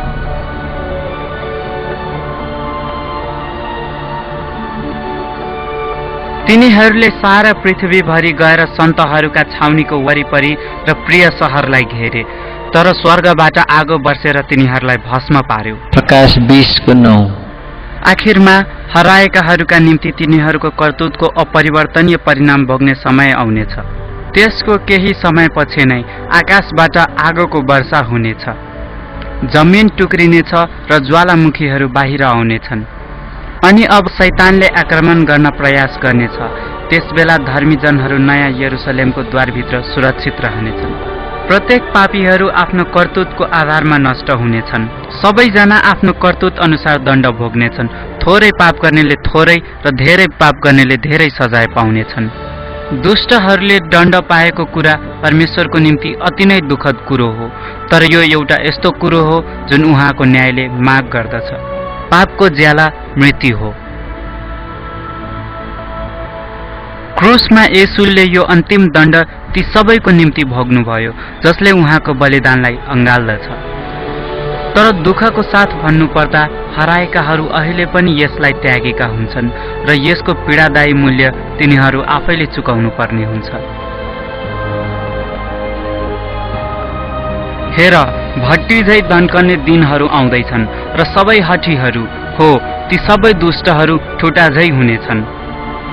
तिनीहरूले सारा पृथ्वीभरि गएर सन्तहरूका छाउनीको वरिपरि र प्रिय सहरलाई घेरे, तर स्वर्गबाट आगो बर्सेर तिनीहरूलाई भस्म पार्यो। प्रकाश 20:9। आखिरमा हराएकाहरूका निम्ति तिनीहरूको कर्तुतको अपरिवर्तनीय परिणाम भोग्ने समय आउनेछ। त्यसको केही समयपछि नै आकाशबाट आगोको वर्षा हुनेछ, जमिन टुक्रिनेछ र ज्वालामुखीहरू बाहिर आउनेछन्। अनि अब शैतानले आक्रमण गर्न प्रयास गर्नेछ। त्यसबेला धर्मीजनहरू नयाँ यरुसलेमको द्वारभित्र सुरक्षित रहनेछन्। प्रत्येक पापीहरू आफ्नो कर्तुतको आधारमा नष्ट हुनेछन्। सबैजना आफ्नो कर्तुत अनुसार दण्ड भोग्नेछन्। थोरै पाप गर्नेले थोरै र धेरै पाप गर्नेले धेरै सजाय पाउनेछन्। दुष्टहरूले दण्ड पाएको कुरा परमेश्वरको निम्ति अति नै दुःखद कुरो हो, तर यो एउटा यस्तो कुरो हो जुन उहाँको न्यायले माग गर्दछ। पापको ज्याला मृत्यु हो। क्रुसमा येशूले यो अन्तिम दण्ड ती सबैको निम्ति भोग्नुभयो जसले उहाँको बलिदानलाई अँगाल्दछ। तर दुःखको साथ भन्नुपर्दा हराएकाहरू अहिले पनि यसलाई त्यागेका हुन्छन् र यसको पीडादायी मूल्य तिनीहरू आफैले चुकाउनु पर्ने हुन्छ। हेर, भट्टी झै दन्कने दिनहरू आउँदैछन् र सबै हठीहरू हो ती सबै दुष्टहरू ठुटा झै हुनेछन्।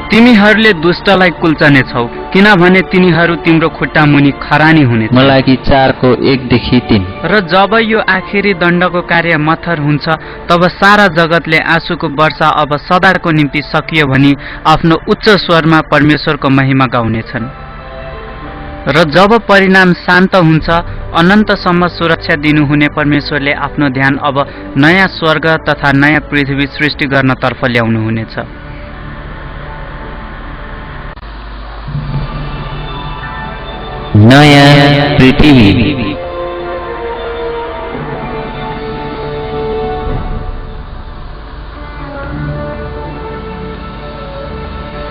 तिमीहरूले दुष्टलाई कुल्चनेछौ, किनभने तिनीहरू तिम्रो खुट्टा मुनि खरानी हुनेछ। मलाकी 4:1-3। र जब यो आखिरी दण्डको कार्य मत्थर हुन्छ तब सारा जगतले आँसुको वर्षा अब सदाको निम्ति सकियो भनी आफ्नो उच्च स्वरमा परमेश्वरको महिमा गाउनेछन्। र जब परिणाम शान्त हुन्छ, अनन्तसम्म सुरक्षा दिनुहुने परमेश्वरले आफ्नो ध्यान अब नयाँ स्वर्ग तथा नयाँ पृथ्वी सृष्टि गर्नतर्फ ल्याउनुहुनेछ। नयाँ पृथ्वी।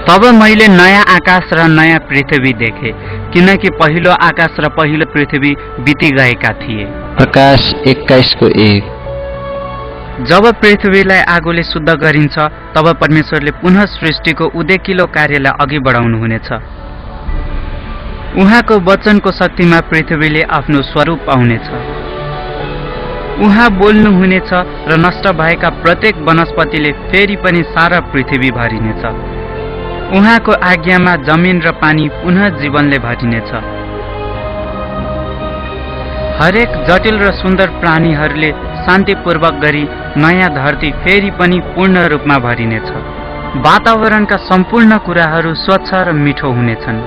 तब मैले नयाँ आकाश र नयाँ पृथ्वी देखे, किनकि पहिलो आकाश र पहिलो पृथ्वी बिति गएका थिए। प्रकाश 21:1। जब पृथ्वीलाई आगोले शुद्ध गरिन्छ तब परमेश्वरले पुनः सृष्टिको उदेकिलो कार्यलाई अघि बढाउनुहुनेछ। उहाँको वचनको शक्तिमा पृथ्वीले आफ्नो स्वरूप पाउनेछ। उहाँ बोल्नुहुनेछ र नष्ट भएका प्रत्येक वनस्पतिले फेरि पनि सारा पृथ्वी भरिनेछ। उहाँको आज्ञामा जमिन र पानी पुनः जीवनले भरिनेछ। हरेक जटिल र सुन्दर प्राणीहरूले शान्तिपूर्वक गरी नयाँ धरती फेरि पनि पूर्ण रूपमा भरिनेछ। वातावरणका सम्पूर्ण कुराहरू स्वच्छ र मिठो हुनेछन्।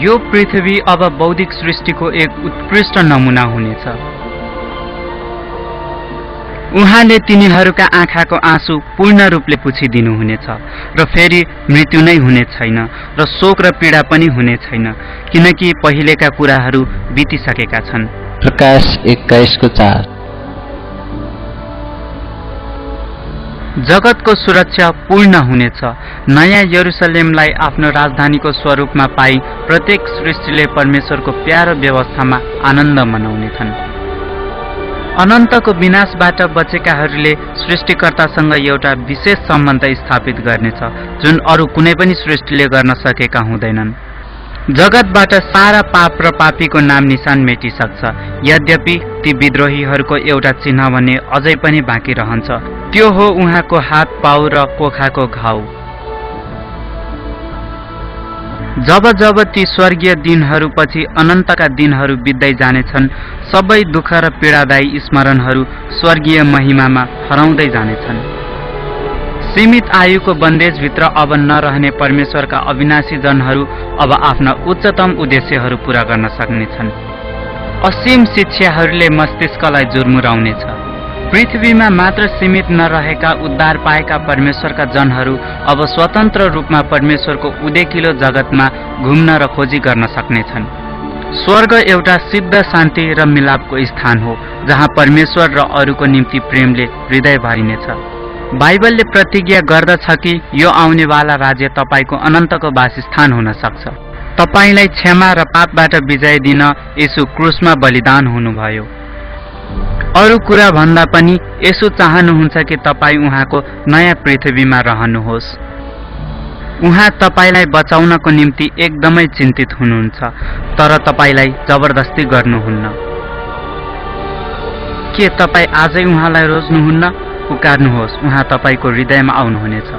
यो पृथ्वी अब बौद्धिक सृष्टिको एक उत्कृष्ट नमुना हुनेछ। उहाँले तिनीहरूका आँखाको आँसु पूर्ण रूपले पुछिदिनुहुनेछ र फेरि मृत्यु नै हुने छैन र शोक र पीडा पनि हुने छैन, किनकि पहिलेका कुराहरू बितिसकेका छन्। प्रकाश 21:4। जगतको सुरक्षा पूर्ण हुनेछ। नयाँ यरुसलेमलाई आफ्नो राजधानीको स्वरूपमा पाई प्रत्येक सृष्टिले परमेश्वरको प्यारो व्यवस्थामा आनन्द मनाउनेछन्। अनन्तको विनाशबाट बचेकाहरूले सृष्टिकर्तासँग एउटा विशेष सम्बन्ध स्थापित गर्नेछ, जुन अरू कुनै पनि सृष्टिले गर्न सकेका हुँदैनन्। जगतबाट सारा पाप र पापीको नाम निशान मेटिसक्छ। यद्यपि ती विद्रोहीहरूको एउटा चिन्ह भने अझै पनि बाँकी रहन्छ, त्यो हो उहाँको हात, पाउ र कोखाको घाउ। जब जब ती स्वर्गीय दिनहरूपछि अनन्तका दिनहरू बित्दै जानेछन्, सबै दुःख र पीडादायी स्मरणहरू स्वर्गीय महिमामा हराउँदै जानेछन्। सीमित आयुको बन्देजभित्र अब नरहने परमेश्वरका अविनाशी जनहरू अब आफ्ना उच्चतम उद्देश्यहरू पूरा गर्न सक्नेछन्। असीम शिक्षाहरूले मस्तिष्कलाई जुर्मुराउनेछ। पृथ्वीमा मात्र सीमित नरहेका उद्धार पाएका परमेश्वरका जनहरू अब स्वतन्त्र रूपमा परमेश्वरको उदेकिलो जगतमा घुम्न र खोजी गर्न सक्नेछन्। स्वर्ग एउटा सिद्ध शान्ति र मिलापको स्थान हो, जहाँ परमेश्वर र अरूको निम्ति प्रेमले हृदय भरिनेछ। बाइबलले प्रतिज्ञा गर्दछ कि यो आउनेवाला राज्य तपाईको अनन्तको वासस्थान हुन सक्छ। तपाईलाई क्षमा र पापबाट विजय दिन येशू क्रुसमा बलिदान हुनुभयो। अरू कुरा भन्दा पनि येशू चाहनुहुन्छ कि तपाईँ उहाँको नयाँ पृथ्वीमा रहनुहोस्। उहाँ तपाईलाई बचाउनको निम्ति एकदमै चिन्तित हुनुहुन्छ, तर तपाईलाई जबरजस्ती गर्नुहुन्न। के तपाईँ आजै उहाँलाई रोज्नुहुन्न? पुकार्नुहोस्, उहाँ तपाईको हृदयमा आउनुहुनेछ।